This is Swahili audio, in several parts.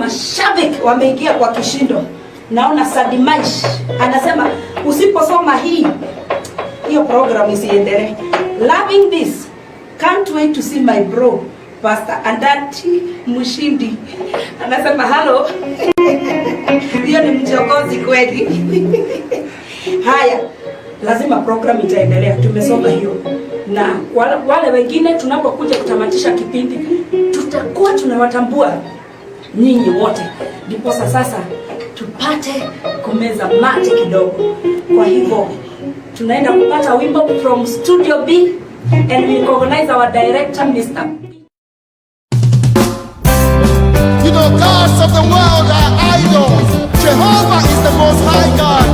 mashabiki wameingia kwa kishindo. Naona Sadimaish anasema usiposoma hiyo program isiendelee. Loving this. Can't wait to see my bro Pastor Andati Mushindi. Anasema hello. Hiyo ni mchokozi kweli. Haya, lazima program itaendelea. Tumesoma hiyo. Na wale wengine tunapokuja kutamatisha kipindi, tutakuwa tunawatambua nyinyi wote. Ndipo sasa tupate kumeza mate kidogo. Kwa hivyo tunaenda kupata wimbo from Studio B and we recognize our director Mr. You know, gods of the world are idols. Jehovah is the most high God.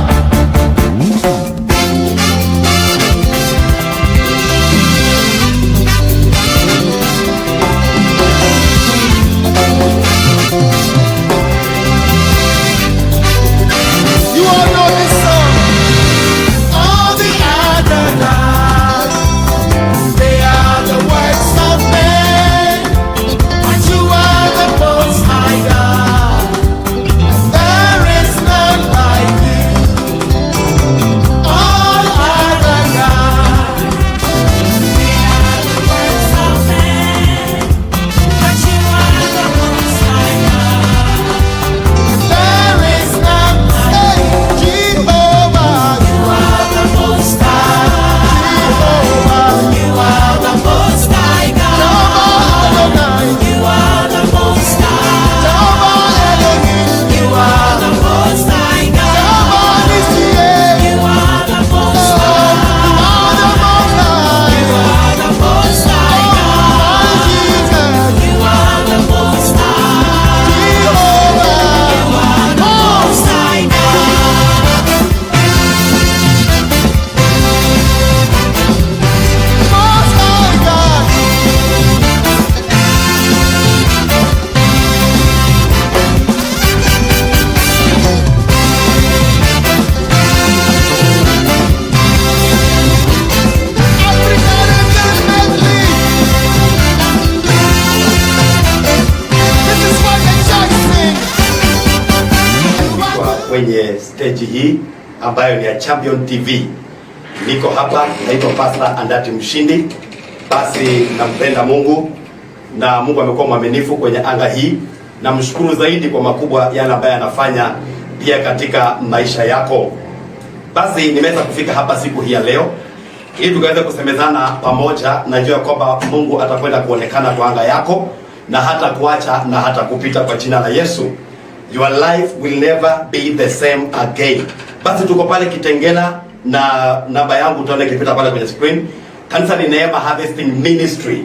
You all know this song. All the other gods, they are the works of men, but you are the most high God. There is none like you. All other gods, they are the works of men, but you are the most high God. There is none like Jehovah. You are the most high. Jehovah. You are the most high God. You are the most high. You are the most high God. You are the most high. You are the most high God. You are the most high. Jehovah. You are the most high God. Most high God. This is what the church sings. Kwa kwenye stage hii ambayo ni ya Champion TV. Niko hapa, naitwa Pastor Andati Mushindi. Basi nampenda Mungu na Mungu amekuwa mwaminifu kwenye anga hii. Namshukuru zaidi kwa makubwa yale ambayo anafanya pia katika maisha yako. Basi nimeweza kufika hapa siku hii ya leo ili tukaweze kusemezana pamoja. Najua kwamba Mungu atakwenda kuonekana kwa anga yako na hata kuacha na hata kupita kwa jina la Yesu. Your life will never be the same again. Basi tuko pale Kitengela na namba yangu utaona ikipita pale kwenye screen. Kanisa ni Neema Harvesting Ministry.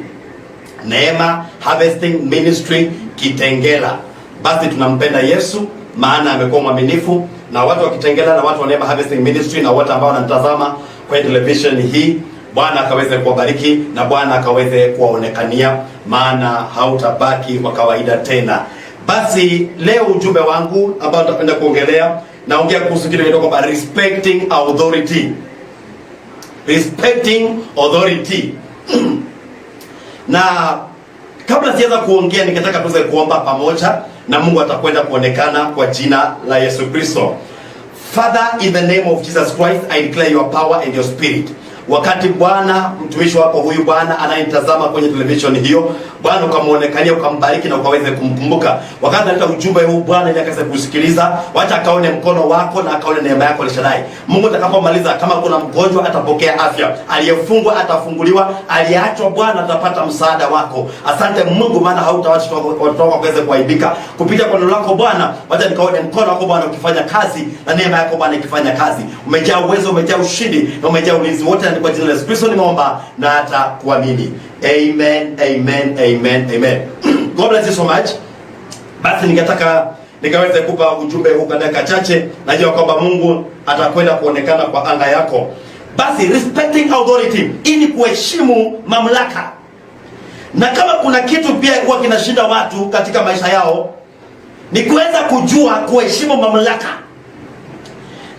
Neema Harvesting Ministry Kitengela. Basi tunampenda Yesu maana amekuwa mwaminifu, na watu wa Kitengela na watu wa Neema Harvesting Ministry na wote ambao wanatazama kwenye television hii, Bwana akaweze kuwabariki na Bwana akaweze kuwaonekania, maana hautabaki wa kawaida tena. Basi leo ujumbe wangu ambao nitakwenda kuongelea, naongea kuhusu kitu kinaitwa kwamba respecting authority. Respecting authority. Na kabla sijaanza kuongea, ningetaka tuweze kuomba pamoja na Mungu atakwenda kuonekana kwa jina la Yesu Kristo. Father, in the name of Jesus Christ, I declare your power and your spirit. Wakati Bwana mtumishi wako huyu Bwana anayetazama kwenye television hiyo, Bwana ukamuonekania, ukambariki na ukaweze kumkumbuka. Wakati analeta ujumbe huu Bwana ili akaweze kusikiliza, wacha akaone mkono wako na akaone neema yako Elshadai. Mungu atakapomaliza, kama kuna mgonjwa atapokea afya, aliyefungwa atafunguliwa, aliyeachwa Bwana atapata msaada wako. Asante Mungu, maana hautawacha watoto wako waweze kuaibika. Kupitia kwa neno lako Bwana, wacha nikaone mkono wako Bwana ukifanya kazi na neema yako Bwana ikifanya kazi. Umejaa uwezo, umejaa ushindi na umejaa ulinzi wote, kwa jina la Yesu Kristo nimeomba na hata kuamini. Amen, amen, amen, amen. God bless you so much. Basi ningetaka nikaweze kupa ujumbe huu kwa dakika chache. Najua kwamba Mungu atakwenda kuonekana kwa anga yako. Basi respecting authority, ili kuheshimu mamlaka. Na kama kuna kitu pia huwa kinashinda watu katika maisha yao, ni kuweza kujua kuheshimu mamlaka.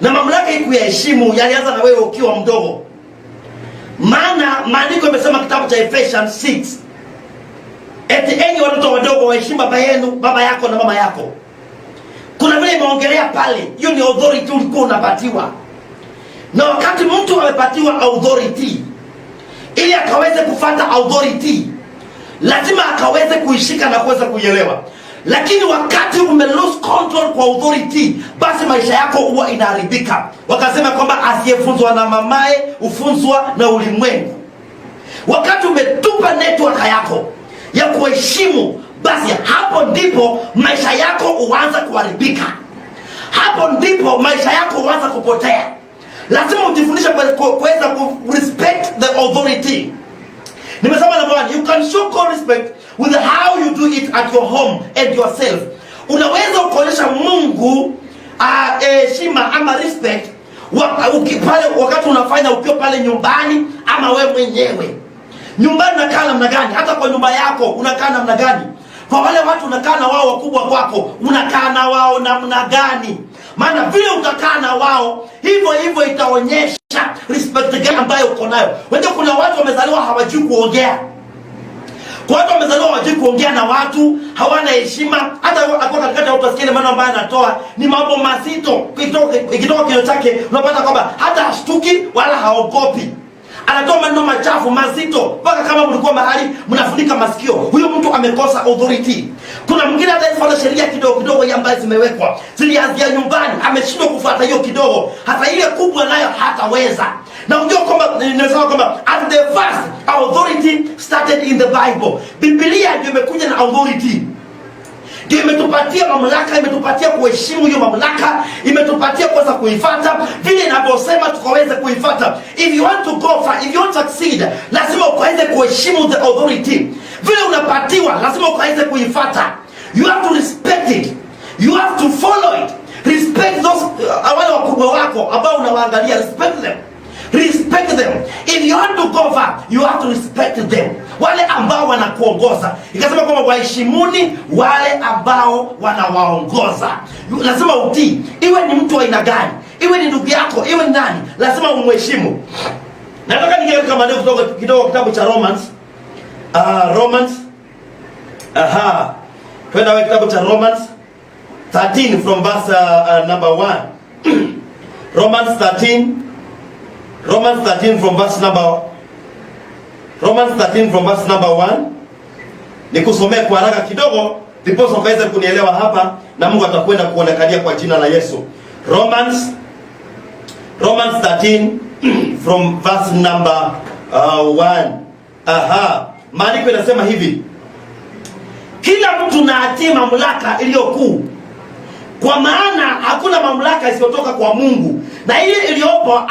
Na mamlaka hii kuyaheshimu yalianza na wewe ukiwa mdogo. Maana maandiko yamesema kitabu cha Ephesians 6 eti enyi watoto wadogo waheshimu baba yenu, baba yako na mama yako. Kuna vile imeongelea pale, hiyo ni authority ulikuwa unapatiwa. Na wakati mtu amepatiwa authority, ili akaweze kufuata authority, lazima akaweze kuishika na kuweza kuielewa. Lakini wakati ume lose control kwa authority, basi maisha yako huwa inaharibika. Wakasema kwamba asiyefunzwa na mamaye hufunzwa na ulimwengu. Wakati umetupa network yako ya kuheshimu, basi hapo ndipo maisha yako huanza kuharibika. Hapo ndipo maisha yako huanza kupotea. Lazima ujifundishe kuweza respect the authority. Nimesema number one, you can show God respect with how you do it at your home and yourself. Unaweza kuonyesha Mungu heshima ama respect pale wakati unafanya ukiwa pale nyumbani ama wewe mwenyewe. Nyumbani unakaa namna gani? Hata kwa nyumba yako unakaa namna gani? Kwa wale watu unakaa na wao wakubwa kwako, unakaa na wao namna gani? Maana vile utakaa na wao, hivyo itaonyesha respect gani ambayo uko nayo. Wengine kuna watu wamezaliwa hawajui kuongea. Kwa watu wamezaliwa hawajui kuongea na watu, hawana heshima. Hata hapo katikati watu wasikie maneno ambayo anatoa ni mambo mazito. Ikitoka kinywa chake unapata kwamba hata hashtuki wala haogopi. Anatoa maneno machafu mazito mpaka kama mlikuwa mahali mnafunika masikio. Huyo mtu amekosa authority. Kuna mwingine hata ifuata sheria kidogo kidogo ambazo zimewekwa, zilianzia nyumbani, ameshindwa kufuata hiyo kidogo, hata ile kubwa nayo hataweza. Na unajua kwamba nimesema kwamba at the first authority started in the Bible. Biblia ndio imekuja na authority. Ndio imetupatia mamlaka, imetupatia kuheshimu hiyo mamlaka, imetupatia kuweza kuifuata vile inavyosema tukaweze kuifuata. If you want to go far, if you want to succeed, lazima ukaweze kuheshimu the authority. Vile unapatiwa lazima ukaweze kuifuata. You have to respect it. You have to follow it. Respect those wale wakubwa wako ambao unawaangalia, respect them. Respect them. If you want to go far, you have to respect them. Wale ambao wanakuongoza. Ikasema kwamba waheshimuni wale ambao wanawaongoza. Lazima utii. Iwe ni mtu wa aina gani, iwe ni ndugu yako, iwe ni nani, lazima umheshimu. Nataka ningeke kama leo kidogo kitabu cha Romans. Twenda kitabu cha Romans 13 from verse number 1. Romans 13 from verse number 1. Nikusomea kwa haraka kidogo ndipo ukaweze kunielewa hapa na Mungu atakwenda kuonekania kwa jina la Yesu. Romans 13 from verse number 1. Maandiko yanasema hivi: kila mtu na atii mamlaka iliyokuu, kwa maana hakuna mamlaka isiyotoka kwa Mungu, na ile iliyopo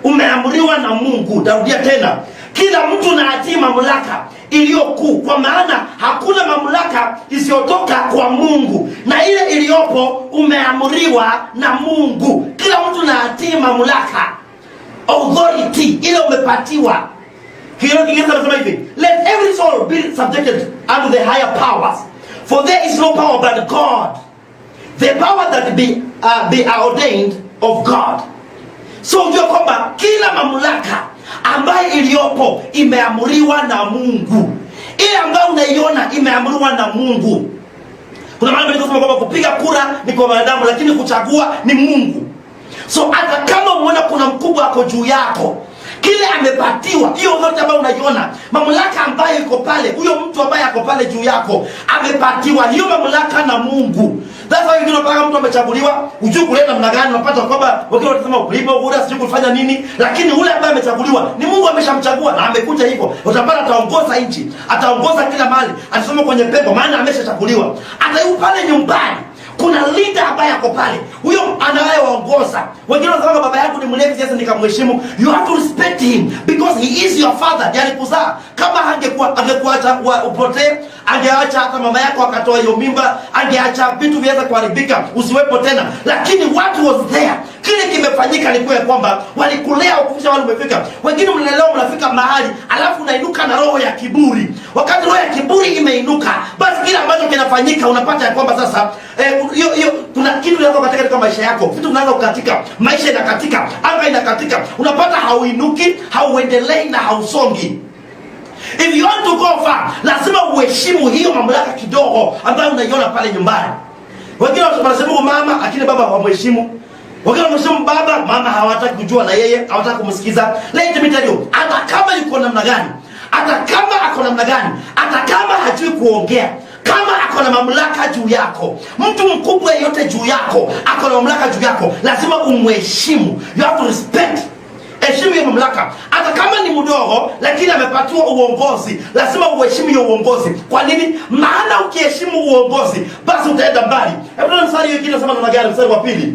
umeamriwa na Mungu. Tarudia tena, kila mtu na atii mamlaka iliyokuu, kwa maana hakuna mamlaka isiyotoka kwa Mungu, na ile iliyopo umeamriwa na Mungu. Kila mtu na atii mamlaka, authority ile umepatiwa. Kile kinasema hivi: let every soul be subjected unto the higher powers, for there is no power but God, the power that be ordained of God. So unajua kwamba kila mamlaka ambayo iliyopo imeamriwa na Mungu. Ile ambayo unaiona imeamriwa na Mungu. Kuna maana nilisema kwamba kupiga kura ni kwa wanadamu, lakini kuchagua ni Mungu. So hata kama umeona kuna mkubwa wako juu yako, kile amepatiwa, hiyo yote ambayo unaiona, mamlaka ambayo iko pale, huyo mtu ambaye ako pale juu yako amepatiwa hiyo mamlaka na Mungu. That's why unapata mtu amechaguliwa, ujue kuleta namna gani, unapata kwamba wengine wanasema kulipa bora, sijui kufanya nini, lakini ule ambaye amechaguliwa ni Mungu ameshamchagua na amekuja hivyo. Utapata ataongoza nchi, ataongoza kila mahali, atasoma kwenye pepo, maana ameshachaguliwa. Hata yupo pale nyumbani kuna leader ambaye ako pale, huyo anayewaongoza. Wengine wanasema baba yangu ni mlevi, sasa nikamheshimu. You have to respect him because he is your father. Ndiye alikuzaa. Kama angekuacha upotee, angeacha hata mama yako akatoa hiyo mimba, angeacha vitu viweze kuharibika, usiwepo tena. Lakini what was there, kile kimefanyika ni kwamba walikulea ukufisha wale umefika. Wengine mleleo mnafika mahali alafu unainuka na roho ya kiburi. Wakati roho ya kiburi imeinuka, basi kile ambacho kinafanyika unapata ya kwamba sasa kuna kitu kinatoka katika maisha yako. Vitu vinaanza kukatika, maisha inakatika, anga inakatika. Unapata hauinuki, hauendelei na hausongi. If you want to go far, lazima uheshimu hiyo mamlaka kidogo ambayo unaiona pale nyumbani. Wengine wanasema mama, lakini baba hawamheshimu. Wengine wanasema baba, mama hawataki kujua na yeye, hawataki kumsikiza. Let me tell you, hata kama yuko namna gani, hata kama ako namna gani, hata kama hajui kuongea, kama ako na mamlaka juu yako, mtu mkubwa yeyote juu yako, ako na mamlaka juu yako, lazima umheshimu. You have to respect. Heshimu hiyo mamlaka. Hata kama ni mdogo lakini amepatiwa uongozi, lazima uheshimu hiyo uongozi. Kwa nini? Maana ukiheshimu uongozi, basi utaenda mbali. Hebu tuone mstari mwingine unasema namna gani, mstari wa 2.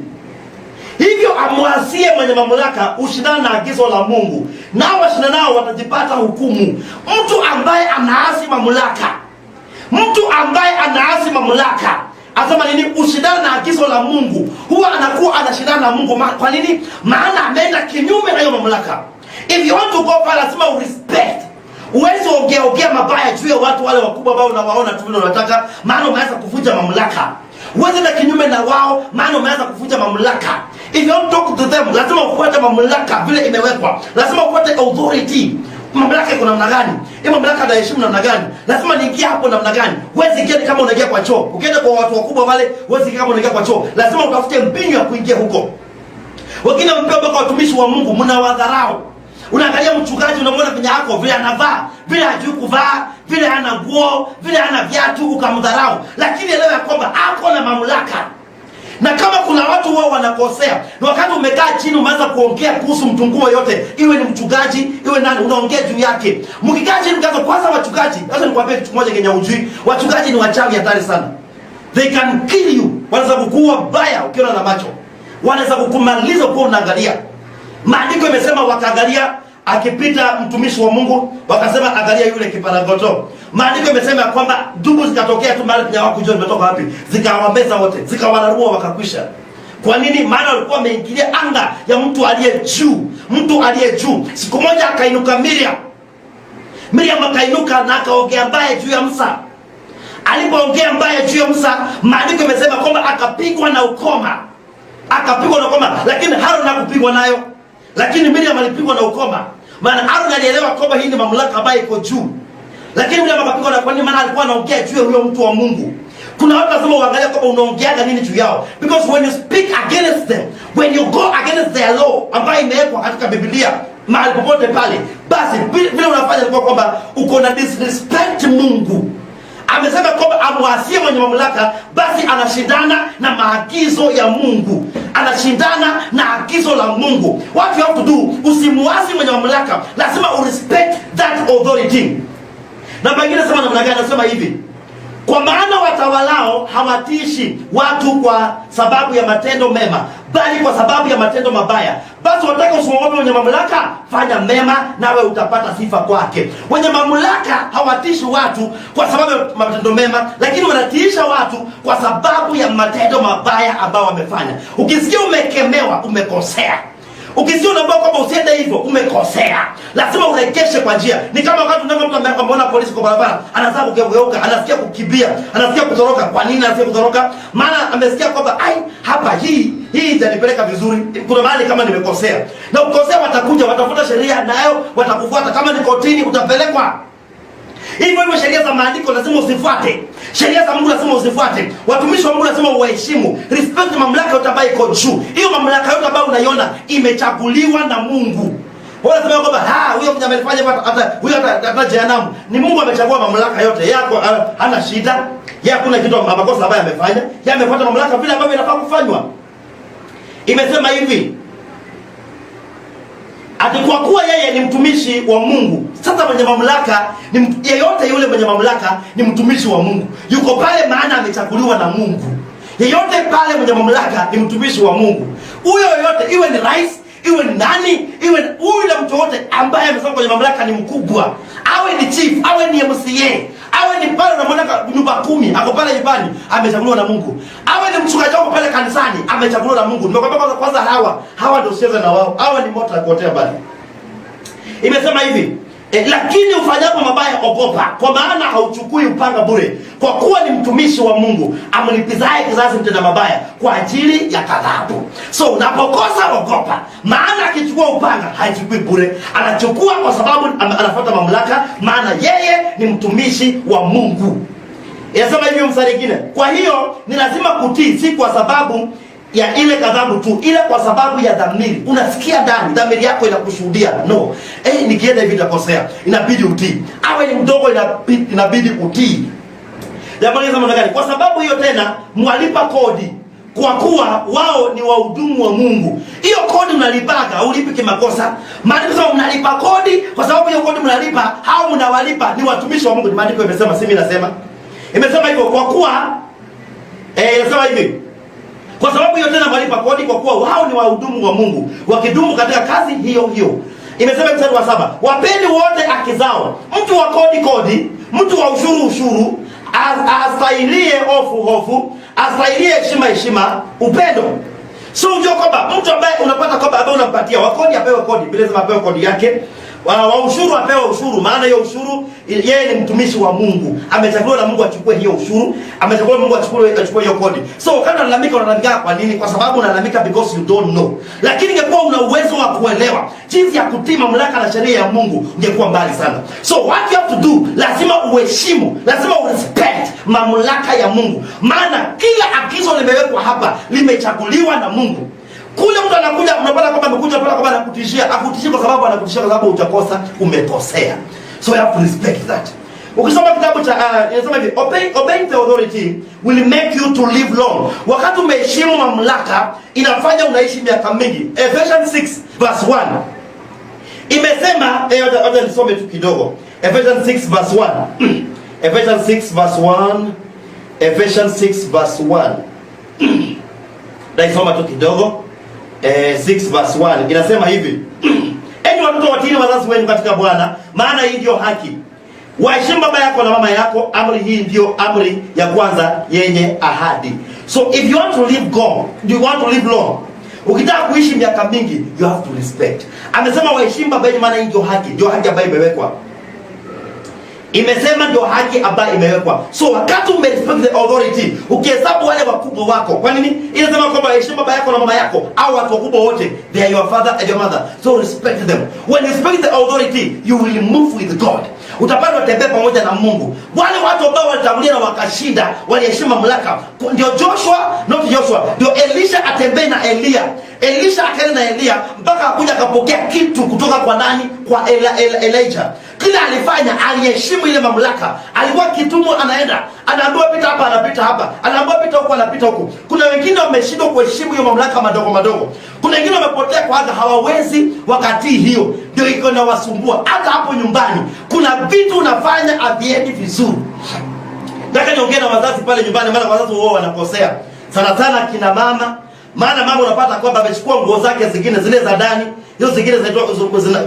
Hivyo amwasie mwenye mamlaka ushindana na agizo la Mungu, nao washindanao watajipata hukumu. Mtu ambaye anaasi mamlaka, asema nini? Ushindana na agizo la Mungu, huwa anakuwa anashindana na Mungu. Kwa nini? Maana ameenda kinyume na hiyo mamlaka. If you want to go far, lazima urespect. Uwezi ongea mabaya juu ya watu wale wakubwa ambao unawaona tu vile unataka, maana umeanza kuvunja mamlaka. Uwezi na kinyume na wao, maana umeanza kuvunja mamlaka. If you want to talk to them, lazima ufuate mamlaka vile imewekwa. Lazima ufuate authority. Mamlaka iko namna gani? Hiyo mamlaka na heshima namna gani? Lazima niingie hapo namna gani? Huwezi ingia kama unaingia kwa choo. Ukienda kwa watu wakubwa wale, huwezi ingia kama unaingia kwa choo. Lazima utafute mbinu ya kuingia huko. Wengine mpeo mpaka watumishi wa Mungu mnawadharau. Unaangalia mchungaji, unamwona kwenye yako vile anavaa, vile hajui kuvaa, vile hana nguo, vile hana viatu, ukamdharau. Lakini elewa kwamba ako na mamlaka. Na kama kuna watu wao wanakosea, na wakati umekaa chini umeanza kuongea kuhusu mtu nguo yote, iwe ni mchungaji, iwe nani, unaongea juu yake. Mkikaa chini mkaanza kwanza wachungaji, sasa nikwambie kitu kimoja Kenya ujui, wachungaji ni wachawi hatari sana. They can kill you. Wanaweza kukuua baya ukiona na macho. Wanaweza kukumaliza kwa unaangalia. Maandiko yamesema wakaangalia akipita mtumishi wa Mungu, wakasema angalia yule kiparagoto. Maandiko yamesema kwamba dubu zikatokea tu mahali penye hawakujua zimetoka wapi, zikawameza wote, zikawararua wakakwisha. Kwa nini? Maana walikuwa wameingilia anga ya mtu aliye juu. Siku moja akainuka Miriam akainuka na akaongea mbaya juu ya Musa. Alipoongea mbaya juu ya Musa, maandiko yamesema kwamba akapigwa na ukoma. Lakini Harun hakupigwa nayo. Lakini Miriam alipigwa na ukoma. Maana Harun alielewa kwamba hii ni mamlaka ambayo iko juu. Lakini Miriam akapigwa na, kwa nini? Maana alikuwa anaongea juu ya huyo mtu wa Mungu. Kuna watu lazima uangalie kwamba unaongeaga nini juu yao. Because when you speak against them, when you go against their law ambayo imewekwa katika Biblia mahali popote pale, basi vile unafanya ni kwamba uko na disrespect Mungu. Amesema kwamba amwasie mwenye mamlaka, basi anashindana na maagizo ya Mungu. Anashindana na agizo la Mungu. What you have to do, usimuasi mwenye mamlaka, lazima urespect that authority. Na pengine sema namna gani? Anasema hivi: kwa maana watawalao hawatishi watu kwa sababu ya matendo mema, bali kwa sababu ya matendo mabaya. Basi wataka usimwogope mwenye mamlaka, fanya mema nawe utapata sifa kwake. Wenye mamlaka hawatishi watu kwa sababu ya matendo mema, lakini wanatiisha watu kwa sababu ya matendo mabaya ambao wamefanya. Ukisikia umekemewa, umekosea. Ukisikia unaambiwa kwamba usiende hivyo, umekosea. Lazima urejeshe kwa njia. Ni kama wakati mtu ameona polisi kwa barabara, anaanza kugeuka, anasikia kukimbia, anasikia kutoroka. Kwa nini anasikia kutoroka? Maana amesikia kwamba hapa hii itanipeleka vizuri. Kuna mahali kama nimekosea. Na ukosea watakuja, watafuta sheria nayo watakufuata. Kama ni kotini utapelekwa. Hivyo sheria za maandiko lazima usifuate. Sheria za Mungu lazima usifuate. Watumishi wa Mungu lazima uwaheshimu. Respect mamlaka yote ambayo iko juu. Hiyo mamlaka yote ambayo unaiona imechaguliwa na Mungu. Wala sema kwamba huyo mwenye amefanya hata huyo hata jehanamu. Ni Mungu amechagua mamlaka yote. Yako hana shida. Yeye hakuna kitu makosa ambayo amefanya. Yeye amefuata mamlaka vile ambavyo inafaa kufanywa. Imesema hivi: ati kwa kuwa yeye ni mtumishi wa Mungu. Sasa mwenye mamlaka ni yeyote yule mwenye mamlaka ni mtumishi wa Mungu. Yuko pale maana amechaguliwa na Mungu. Yeyote pale mwenye mamlaka ni mtumishi wa Mungu. Huyo yote, iwe ni rais, iwe ni nani, iwe yule mtu wote ambaye amesema kwenye mamlaka ni mkubwa. Awe ni chief, awe ni MCA, awe ni pale na mamlaka nyumba 10, ako pale nyumbani, amechaguliwa na Mungu. Awe ni mchungaji wako pale kanisani, amechaguliwa na Mungu. Nimekwambia kwanza hawa ndio usicheze na wao. Hawa ni moto ya kuotea mbali. Imesema hivi: Lakini ufanyapo mabaya ogopa, kwa maana hauchukui upanga bure, kwa kuwa ni mtumishi wa Mungu amlipizaye kizazi mtenda mabaya kwa ajili ya ghadhabu. So unapokosa ogopa, maana akichukua upanga haichukui bure, anachukua kwa sababu anafuata mamlaka, maana yeye ni mtumishi wa Mungu. Inasema hivyo mstari mwingine. Kwa hiyo ni lazima kutii, si kwa sababu ya ile ghadhabu tu, ile kwa sababu ya dhamiri. Unasikia ndani, dhamiri yako inakushuhudia, no, nikienda hivi nitakosea, inabidi utii. Awe ni mdogo, inabidi utii. Jambo gani? Kwa sababu hiyo tena mwalipa kodi, kwa kuwa wao ni wahudumu wa Mungu. Hiyo kodi mnalipaga, ulipi kimakosa. Maandiko sema mnalipa kodi, kwa sababu hiyo kodi mnalipa, hao mnawalipa ni watumishi wa Mungu. Maandiko imesema, si mimi nasema. Imesema hivyo kwa kuwa inasema hivi. Kwa sababu hiyo tena walipa kodi, kwa kuwa wao ni wahudumu wa Mungu, wakidumu katika kazi hiyo hiyo. Imesema mstari wa 7, wapeni wote haki zao. Mtu wa kodi, mtu wa ushuru, astahiliye hofu, astahiliye heshima, upendo. So unajua kwamba mtu ambaye unapata kwamba ambaye unampatia wa kodi apewe kodi, bila sema apewe kodi yake. Wa ushuru apewe ushuru, maana hiyo ushuru, yeye ni mtumishi wa Mungu, amechaguliwa na Mungu achukue hiyo ushuru, amechaguliwa Mungu achukue hiyo kodi. So kana unalalamika kwa nini? Kwa sababu unalalamika because you don't know. Lakini ingekuwa una uwezo wa kuelewa jinsi ya kutii mamlaka na sheria ya Mungu, ungekuwa mbali sana. So what you have to do, lazima uheshimu, lazima urespect mamlaka ya Mungu, maana kila agizo limewekwa hapa limechaguliwa na Mungu. Kule mtu anakuja, unapata kwamba amekuja pala kwamba anakutishia, akutishia kwa sababu utakosa, umekosea. So you have to respect that. Ukisoma kitabu cha inasema hivi, obeying the authority will make you to live long. Wakati umeheshimu mamlaka, inafanya unaishi miaka mingi. Ephesians 6 verse 1. Imesema, hata nisome tu kidogo. Ephesians 6 verse 1. Ephesians 6 verse 1. Ephesians 6 verse 1. Daisoma tu kidogo. 6 verse 1 inasema hivi, enyi watoto watini wazazi wenu katika Bwana, maana hii ndio haki. Waheshimu baba yako na mama yako, amri hii ndio amri ya kwanza yenye ahadi. So if you want to live long, ukitaka kuishi miaka mingi, you have to respect. Amesema waheshimu baba yenu, maana hii ndio haki ambayo imewekwa. Imesema ndio haki ambayo imewekwa. So wakati umerespect the authority, ukihesabu wale wakubwa wako. Kwa nini? Inasema kwamba heshimu baba yako na mama yako, au watu wakubwa wote, they are your father and your mother. So respect them. When you respect the authority, you will move with God. Utapata utembea pamoja na Mungu. Wale watu ambao walitangulia na wakashinda, waliheshimu mamlaka. Ndio ndio Elisha atembea na Elia. Elisha akaenda na Elia mpaka akuja akapokea kitu kutoka kwa nani? Kwa Elijah. Kila alifanya, aliheshimu ile mamlaka. Alikuwa kitumwa, anaambiwa pita hapa, anapita hapa, anaambiwa pita huko, anapita huko. Kuna wengine wameshindwa kuheshimu hiyo mamlaka madogo. Kuna wengine wamepotea kwa hata hawawezi wakati hiyo. Ndio iko na wasumbua. Hata hapo nyumbani kuna vitu unafanya haviendi vizuri. Nataka niongee na wazazi pale nyumbani, maana wazazi wao wanakosea. Sana kina mama. Maana mama unapata kwamba amechukua nguo zake zingine zile za ndani, hizo zingine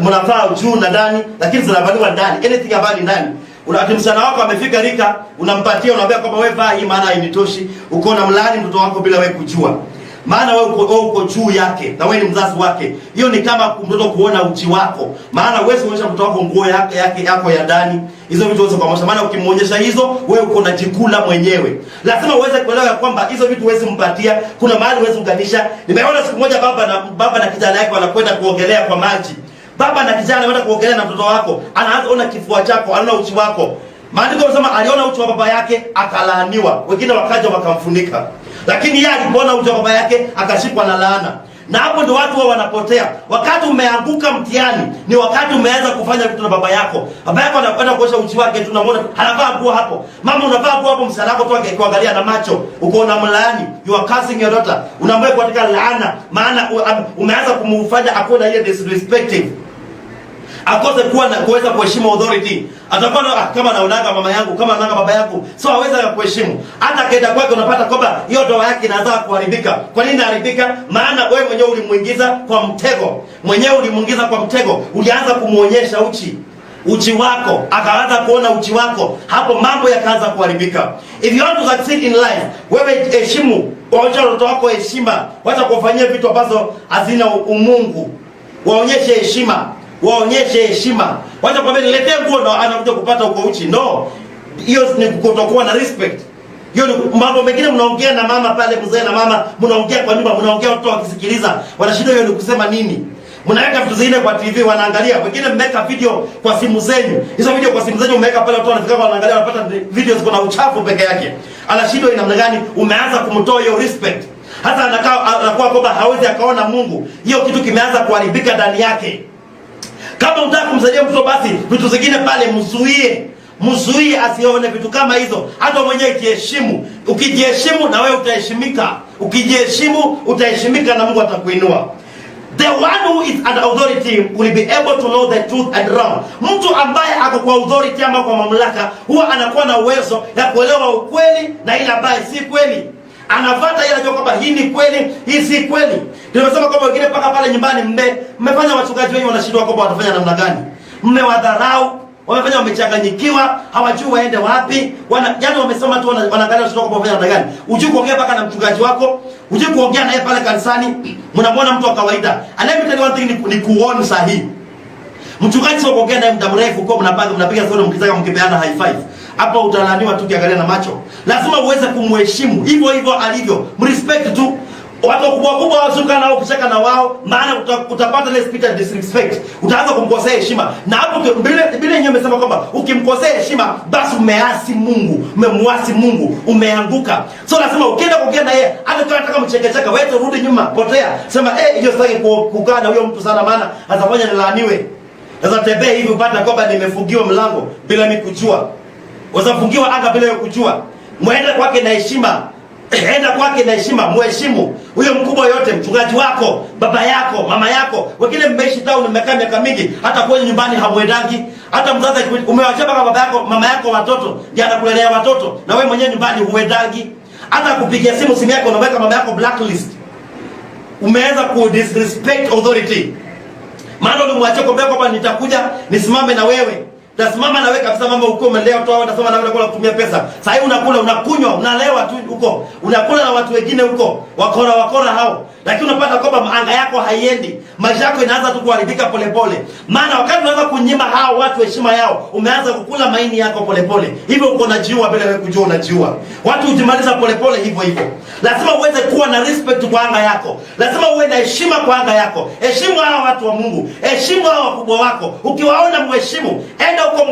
mnavaa juu na ndani, lakini zinavaliwa ndani, anything about ndani. Unati msichana wako amefika rika, unampatia, unamwambia kwamba wewe vaa hii, maana hainitoshi. Uko na mlaani mtoto wako bila wewe kujua. Maana wewe uko juu yake na wewe ni mzazi wake. Hiyo ni kama mtoto kuona uchi wako. Maana wewe unaonyesha mtoto wako nguo yako ya ndani. Hizo vitu uweze kuonyesha, maana ukimuonyesha hizo, wewe uko na jikula mwenyewe. Lazima uweze kuelewa kwamba hizo vitu huwezi mpatia, kuna mahali huwezi unganisha. Nimeona siku moja baba na kijana yake wanakwenda kuogelea kwa maji. Baba na kijana wanaenda kuogelea na mtoto wako, anaanza ona kifua chako, anaona uchi wako. Maandiko yanasema aliona uchi wa baba yake akalaaniwa. Wengine wakaja wakamfunika. Lakini yeye alipoona uchi wa baba yake akashikwa na laana. Na hapo ndio watu wao wanapotea. Wakati umeanguka mtihani, ni wakati umeanza kufanya vitu na baba yako. Baba yako anakwenda kuosha uchi wake, tunamwona anavaa nguo hapo. Mama unavaa nguo hapo, msana wako tu akiangalia na macho, uko na mlaani, you are cursing your daughter. Unamweka katika laana, maana umeanza kumfanya akona ile disrespecting. Akose kuweza kuheshimu authority. Atakuwa kama naonaga mama yangu, kama naonaga baba yangu, so hawezi kuheshimu. Hata kaenda kwake unapata kwamba hiyo ndoa yake inaanza kuharibika. Kwa nini inaharibika? Maana wewe mwenyewe ulimuingiza kwa mtego. Ulianza kumuonyesha uchi wako, akaanza kuona uchi wako. Hapo mambo yakaanza kuharibika. If you want to succeed in life, wewe heshimu. Waonyeshe watoto wako heshima. Wacha kufanyia vitu ambazo hazina umungu. Waonyeshe heshima. waonyeshe heshima. Wacha kwambia niletee nguo na anakuja kupata uko uchi. No. Hiyo ni kutokuwa na respect. Hiyo ni mambo mengine mnaongea na mama pale, mzee na mama, mnaongea kwa nyumba, mnaongea watu wakisikiliza. Wanashindwa hiyo ni kusema nini? Mnaweka vitu zingine kwa TV wanaangalia. Wengine mmeweka video kwa simu zenu. Hizo video kwa simu zenu mmeweka pale, watu wanafika wanaangalia, wanapata videos kuna uchafu peke yake. Anashindwa ina namna gani? Umeanza kumtoa hiyo respect. Hata anakuwa kwamba hawezi akaona Mungu. Hiyo kitu kimeanza kuharibika ndani yake. Kama unataka kumsaidia mtoto, basi vitu zingine pale mzuie asione vitu kama hizo. Hata mwenyewe jiheshimu. Ukijiheshimu na wewe utaheshimika. Ukijiheshimu utaheshimika na Mungu atakuinua. The one who is an authority will be able to know the truth and wrong. Mtu ambaye ako kwa authority ama kwa mamlaka huwa anakuwa na uwezo ya kuelewa ukweli na ile ambaye si kweli. Anafuata ile anajua kwamba hii ni kweli, hii si kweli. Nimesema kwamba wengine paka pale nyumbani mmefanya wachungaji wengi wanashindwa kwamba watafanya namna gani. Mmewadharau, wamefanya wamechanganyikiwa, hawajui waende wapi. Yaani wamesoma tu wanaangalia washindwa kwamba wafanya namna gani. Ujui kuongea paka na mchungaji wako, ujui kuongea naye pale kanisani, mnamwona mtu wa kawaida. And let me tell you one thing, ni kuona sahihi. Mchungaji sio kuongea naye muda mrefu kwa mnapiga story mkitaka mkipeana high five. Hapa utalaniwa tu kiangalia na macho. Lazima uweze kumheshimu hivyo alivyo. Mrespect tu. Watu kubwa wazuka nao kucheka na wao, maana utapata ile spirit of disrespect. Utaanza kumkosea heshima. Na hapo bila yenyewe amesema kwamba ukimkosea heshima basi umeasi Mungu, umemwasi Mungu, umeanguka. So lazima ukienda kuongea na yeye, hata kama unataka mchekecheka, wewe rudi nyuma, potea. Sema hiyo sitaki kukaa na huyo mtu sana, maana atafanya nilaaniwe. Sasa tembea hivi upata kwamba nimefungiwa mlango bila mimi kujua. Wazafungiwa anga bila kujua. Muende kwake na heshima. Enda kwake na heshima, muheshimu. Huyo mkubwa yote, mchungaji wako, baba yako, mama yako. Wengine mmeishi town mmekaa miaka mingi, hata kwenye nyumbani hamwendangi. Hata mzazi umewachapa kama baba yako, mama yako watoto, ndiye anakulelea watoto. Na wewe mwenyewe nyumbani huendangi. Hata kupigia simu yako unaweka mama yako blacklist. Umeanza ku disrespect authority. Maana ulimwachia kwamba nitakuja nisimame na wewe. Tasimama na wewe kabisa, mama uko umelea watu hao, nasema na wewe unakula kutumia pesa. Sasa hivi unakula, unakunywa, unalewa tu huko. Unakula na watu wengine huko. Wakora hao. Lakini unapata kwamba anga yako haiendi. Maisha yako inaanza tu kuharibika polepole. Maana wakati unaanza kunyima hao watu heshima yao, umeanza kukula maini yako polepole. Hivyo uko unajiua bila wewe kujua unajiua. Watu hujimaliza polepole hivyo. Lazima uweze kuwa na respect kwa anga yako. Lazima uwe na heshima kwa anga yako. Heshimu hao watu wa Mungu. Heshimu hao wakubwa wako. Ukiwaona mheshimu, enda huko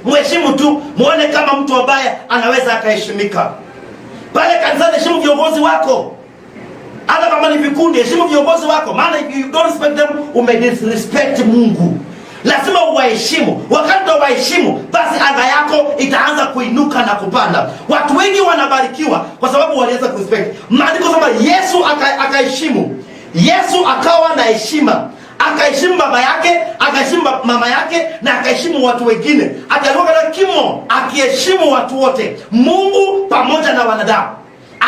mheshimu tu, muone kama mtu ambaye anaweza akaheshimika. Pale kanisani heshimu viongozi wako. Hata kama ni vikundi, heshimu viongozi wako. Maana if you don't respect them, umedisrespect Mungu. Lazima uwaheshimu. Wakati uwaheshimu, basi anga yako itaanza kuinuka na kupanda. Watu wengi wanabarikiwa kwa sababu walianza kurespect. Maandiko kama Yesu akaheshimu. Yesu akawa na heshima. Akaheshimu baba yake, akaheshimu mama yake, na akaheshimu watu wengine. Akalikuwa katika kimo akiheshimu watu wote, Mungu pamoja na wanadamu.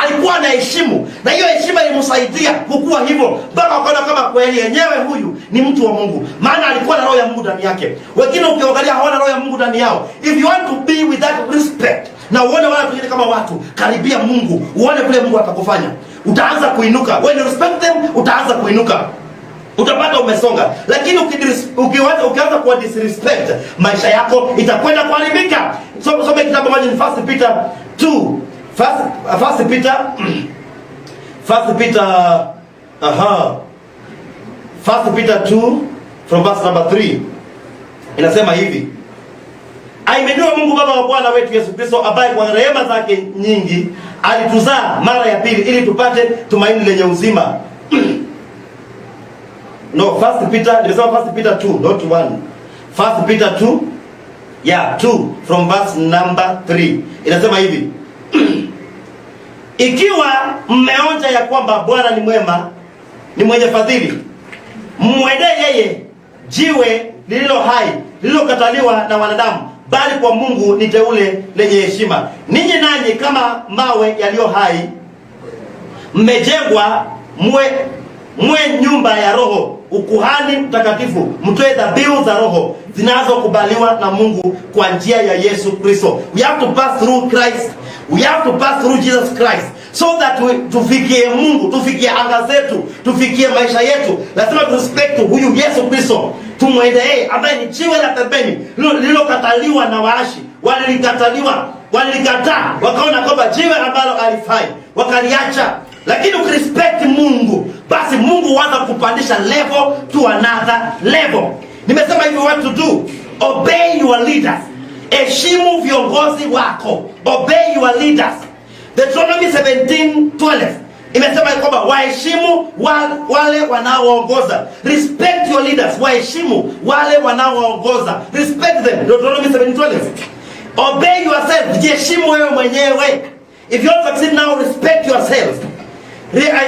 Alikuwa na heshimu, na hiyo heshima ilimsaidia kukua hivyo mpaka akaona kama kweli yenyewe huyu ni mtu wa Mungu, maana alikuwa na roho ya Mungu ndani yake. Wengine ukiangalia hawana roho ya Mungu ndani yao. If you want to be with that respect, na uone watu wengine kama watu, karibia Mungu, uone kule Mungu atakufanya. Utaanza kuinuka. When you respect them, utaanza kuinuka. Utapata umesonga. Lakini ukianza kuwa disrespect, maisha yako itakwenda kuharibika. Soma kitabu moja ni First Peter 2. First Peter 2 from verse number 3. Inasema hivi: Ahimidiwe Mungu Baba wa Bwana wetu Yesu Kristo, ambaye kwa rehema zake nyingi alituzaa mara ya pili ili tupate tumaini lenye uzima. No, First Peter 2, not 1. First Peter 2, 2 from verse number 3. Inasema hivi: Ikiwa mmeonja ya kwamba Bwana ni mwema, ni mwenye fadhili, mwendee yeye, jiwe lililo hai, lililokataliwa na wanadamu, bali kwa Mungu ni teule lenye heshima. Ninyi nanyi kama mawe yaliyo hai, mmejengwa mwe nyumba ya Roho, ukuhani mtakatifu, mtoe dhabihu za Roho zinazokubaliwa na Mungu kwa njia ya Yesu Kristo. We have to pass through Christ. We have to pass through Jesus Christ so that tufikie Mungu, tufikie anga zetu, tufikie maisha yetu. Lazima tu respect huyu Yesu Kristo. tumwende yeye ambaye ni jiwe la pembeni lililokataliwa na waashi. Walilikataa, wakaona kwamba jiwe ambalo alifai, wakaliacha. Lakini ukirespect Mungu, basi Mungu huanza kupandisha level to another level. Nimesema hivi, what to do? Obey your leaders. Heshimu viongozi wako. Obey your leaders. Deuteronomy 17:12 imesema kwamba waheshimu wale wanaoongoza. Respect your leaders. Waheshimu wale wanaoongoza. Respect them. Deuteronomy 17:12. Obey yourself. Jiheshimu wewe mwenyewe. If you don't succeed now, respect yourself.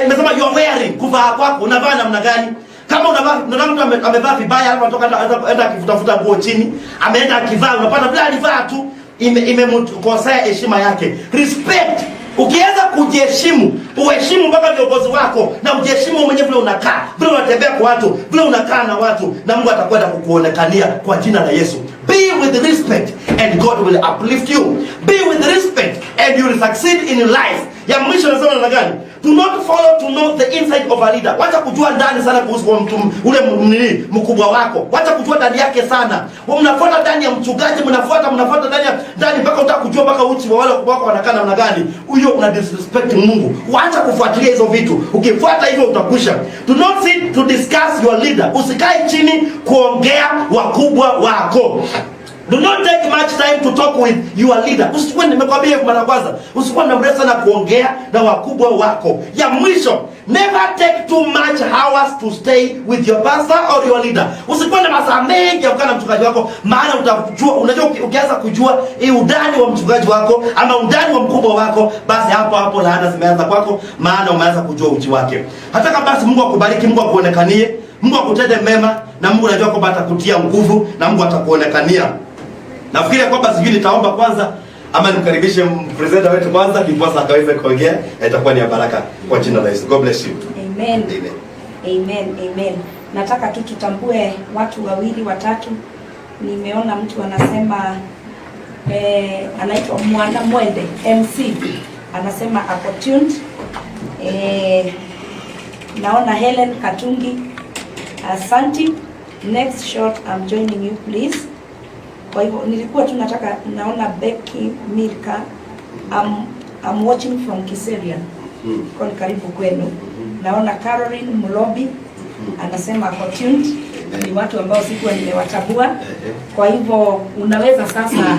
Imesema you are wearing, kuvaa kwako, unavaa namna gani? Kama unavaa mtu amevaa vibaya, hapo anatoka enda akifutafuta nguo chini, ameenda akivaa, unapata bila alivaa tu imemkosea heshima yake. Respect. Ukianza kujiheshimu, uheshimu mpaka viongozi wako, na ujiheshimu mwenyewe vile unakaa, vile unatembea kwa watu, vile unakaa na watu, na Mungu atakwenda kukuonekania kwa jina la Yesu. Be with respect and God will uplift you. Be with respect and you will succeed in your life. Ya mwisho nasema na gani? Do not follow to know the inside of a leader. Wacha kujua ndani sana kuhusu mtu ule mkubwa wako. Wacha kujua ndani yake sana. Wewe mnafuata ndani ya mchungaji, mnafuata ndani mpaka utakujua mpaka uchi wa wale wako wanakaa namna gani. Huyo una disrespect Mungu. Wacha kufuatilia hizo vitu. Ukifuata hivyo utakwisha. Do not sit to discuss your leader. Usikae chini kuongea wakubwa wako. Do not take much time to talk with your leader. Usichukue, nimekwambia mara kwanza, usichukue muda mrefu sana kuongea na wakubwa wako. Ya mwisho, never take too much hours to stay with your pastor or your leader. Usichukue na masaa mengi ya kukaa na mchungaji wako, maana unajua ukianza kujua udani wa mchungaji wako ama udani wa mkubwa wako, basi hapo laana zimeanza kwako, maana umeanza kujua uchi wake. Hata kama basi Mungu akubariki, Mungu akuonekanie, Mungu akutende mema, na Mungu anajua kwamba atakutia nguvu na Mungu atakuonekania. Nafikiri kwamba sijui nitaomba kwanza ama nimkaribishe presenter wetu kwanza kiposa akaweze kuongea, itakuwa ni baraka kwa jina la Yesu. God bless you. Amen. Amen. Nataka tu tutambue watu wawili watatu. Nimeona mtu anasema anaitwa Mwana Mwende MC. Anasema opportuned. Naona Helen Katungi. Asante. Next shot, I'm joining you please. Kwa hivyo nilikuwa tu nataka, naona Becky Milka, I'm watching from Kiserian. Kwa karibu kwenu. Naona Caroline Mulobi anasema opportunity. Ni watu ambao sikuwa nimewatambua. Kwa hivyo unaweza sasa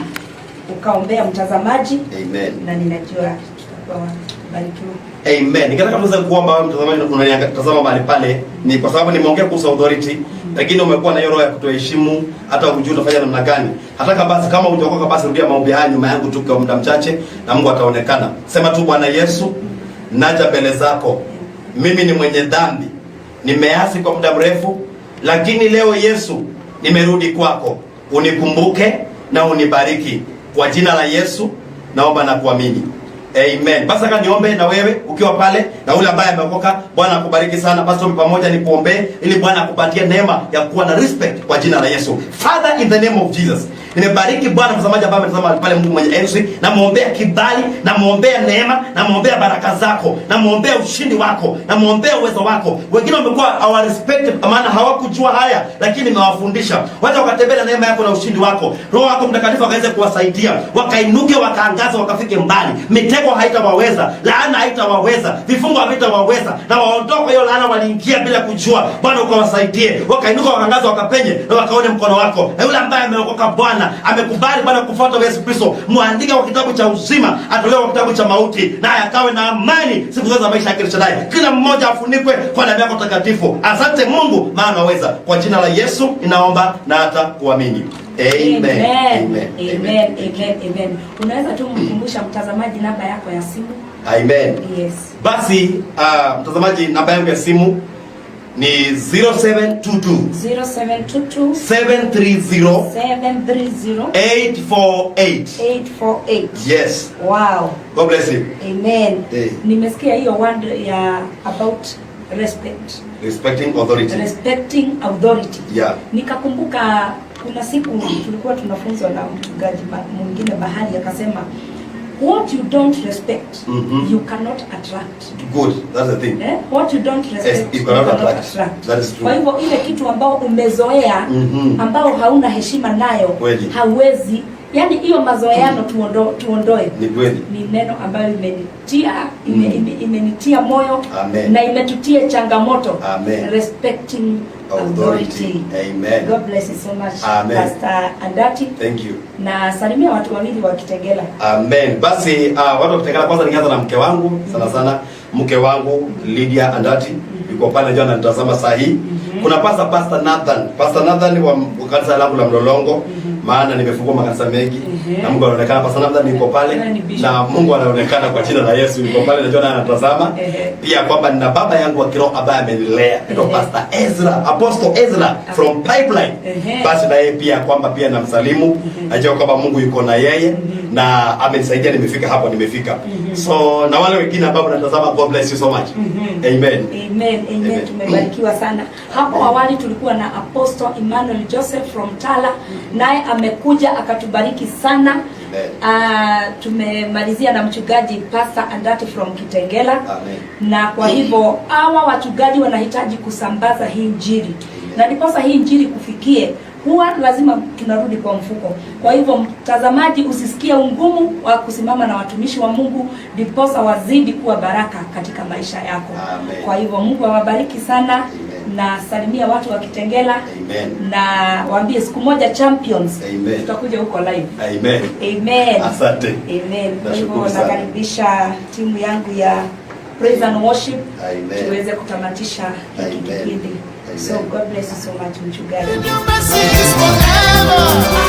ukaombea mtazamaji. Amen. Na ninajua tutakuwa barikiwa. Amen. Nikataka tuweze kuomba wewe mtazamaji unanitazama mahali pale, ni kwa sababu nimeongea kuhusu authority, lakini umekuwa na hiyo roho ya kutoheshimu, hata hujui utafanya namna gani. Hata basi kama hujaokoka, basi rudia maombi haya nyuma yangu tu kwa muda mchache na Mungu ataonekana. Sema tu, Bwana Yesu, naja mbele zako. Mimi ni mwenye dhambi. Nimeasi kwa muda mrefu, lakini leo Yesu nimerudi kwako. Unikumbuke na unibariki. Kwa jina la Yesu naomba na kuamini. Amen. Basi kama niombe na wewe ukiwa pale na ule ambaye ameokoka, Bwana akubariki sana. Basi pamoja ni kuombe ili Bwana akupatie neema ya kuwa na respect kwa jina la Yesu. Father, in the name of Jesus, nimebariki Bwana mtazamaji ambaye ametazama pale, Mungu mwenye enzi, na muombea kibali, na muombea neema, na muombea baraka zako, na muombea ushindi wako, na muombea uwezo wako. Wengine wamekuwa hawa respect maana hawakujua haya, lakini nimewafundisha. Wacha wakatembea neema yako na ushindi wako. Roho yako Mtakatifu akaweze kuwasaidia, wakainuke, wakaangaza, wakafike mbali. Mitego haitawaweza, laana haitawaweza, vifungo havitawaweza, na waondoke hiyo laana waliingia bila kujua. Bwana ukawasaidie, wakainuka, wakaangaza, wakapenye, na wakaone mkono wako. Na yule ambaye ameokoka Bwana, amekubali Bwana kufuata Yesu Kristo, muandike kwa kitabu cha uzima, atolewe kwa kitabu cha mauti, na akawe na amani siku zote za maisha yake. Kila mmoja afunikwe kwa damu yako takatifu. Asante Mungu, maana waweza. Kwa jina la Yesu ninaomba na hata kuamini. Amen. Unaweza tu mkumbusha mtazamaji namba yako ya simu? Amen. Yes. Basi mtazamaji, namba yangu ya simu ni 0722 730 848. Yes. Wow. God bless you. Amen. Nimesikia hiyo word ya about respect. Respecting authority. Yeah. Nikakumbuka kuna siku tulikuwa tunafunzwa na mchungaji mwingine bahari, akasema what you don't respect, you cannot attract. Good, that's the thing. What you don't respect, you cannot attract. That is true. Kwa hivyo ile kitu ambao umezoea, ambao hauna heshima nayo, hauwezi. Yani hiyo mazoeano tuondoe. Ni kweli. Ni neno ambayo imenitia moyo. Amen. Na imetutia changamoto. Amen. Respecting authority. Amen. God bless you so much. Amen. Pastor Andati. Thank you. Na salimia watu wawili wa Kitengela. Amen. Basi watu wa Kitengela, kwanza nianza na mke wangu sana mke wangu Lydia Andati yuko pale jana anatazama saa hii. Kuna Pastor Nathan. Pastor Nathan wa kanisa langu la Mlolongo. Maana nimefungua makanisa mengi na Mungu anaonekana. Pastor Nathan yuko pale na Mungu anaonekana kwa jina la Yesu, yuko pale na jana anatazama. Pia kwamba nina baba yangu wa kiroho ambaye amenilea, ndio Pastor Ezra, Apostle Ezra from Pipeline. Basi na yeye pia kwamba pia namsalimu, najua kwamba Mungu yuko na yeye na amenisaidia nimefika hapo nimefika. So na wale wengine ambao wanatazama, God bless you so much. Amen. Amen. Tumebarikiwa sana. Hapo awali tulikuwa na Apostle Emmanuel Joseph from Tala, naye amekuja akatubariki sana. Tumemalizia na mchungaji Pastor Andati from Kitengela. Amen. Na kwa hivyo hawa wachungaji wanahitaji kusambaza hii injili. Na ndiposa hii injili kufikie, huwa lazima tunarudi kwa mfuko. Kwa hivyo mtazamaji, usisikie ungumu wa kusimama na watumishi wa Mungu, ndiposa wazidi kuwa baraka katika maisha yako. Amen. Kwa hivyo Mungu awabariki sana. Amen. Na salimia watu wa Kitengela. Amen. Na waambie siku moja Champions. Amen. Tutakuja huko live. Amen. Amen. Asante. Amen. Kwa hivyo nakaribisha timu yangu ya Praise and Worship. Amen. Tuweze kutamatisha hiki kipindi. So God bless you so much, mchungaji. Your mercy is forever.